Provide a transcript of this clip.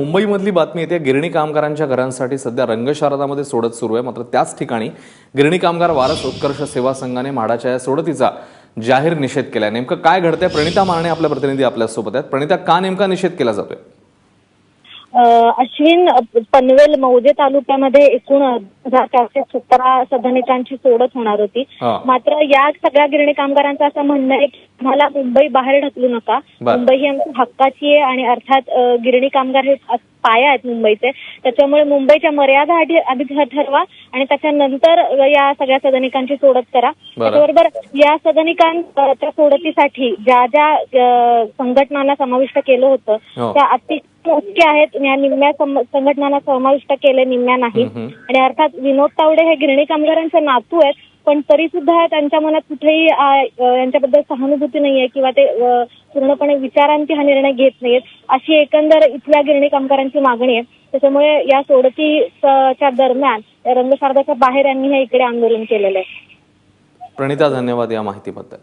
मुंबईमधली बातमी येते, गिरणी कामगारांच्या घरांसाठी सध्या रंगशारदामध्ये सोडत सुरू आहे. मात्र त्याच ठिकाणी गिरणी कामगार वारस उत्कर्ष सेवा संघाने म्हाडाच्या या सोडतीचा जाहीर निषेध केलाय. नेमकं काय घडतंय? प्रणिता मारणे आपल्या प्रतिनिधी आपल्यासोबत आहेत. प्रणिता, का नेमका निषेध केला जातोय? अश्विन, पनवेल मौजे तालुक्यामध्ये एकूण 1417 सदनिकांची सोडत होणार होती. मात्र या सगळ्या गिरणी कामगारांचं असं म्हणणं आहे की आम्हाला मुंबई बाहेर ढकलू नका, मुंबई ही आमची हक्काची आहे आणि अर्थात गिरणी कामगार हे पाया आहेत मुंबईचे, त्याच्यामुळे मुंबईच्या मर्यादा आधी ठरवा आणि त्याच्यानंतर या सगळ्या सदनिकांची सोडत करा. त्याचबरोबर या सदनिकांच्या सोडतीसाठी ज्या ज्या संघटनांना समाविष्ट केलं होतं त्या अतिशय मोजक्या आहेत. या निम्म्या संघटनांना समाविष्ट केले, निम्म्या नाही. आणि अर्थात विनोद तावडे हे गिरणी कामगारांचे नातू आहेत, पण तरी सुद्धा त्यांच्या मनात कुठेही यांच्याबद्दल सहानुभूती नाहीये किंवा ते पूर्णपणे विचारांती हा निर्णय घेत नाहीयेत, अशी एकंदर इथल्या गिरणी कामगारांची मागणी आहे. त्याच्यामुळे या सोडतीच्या दरम्यान रंगशारदाच्या बाहेर यांनी हे इकडे आंदोलन केलेलं आहे. प्रणिता, धन्यवाद या माहितीबद्दल.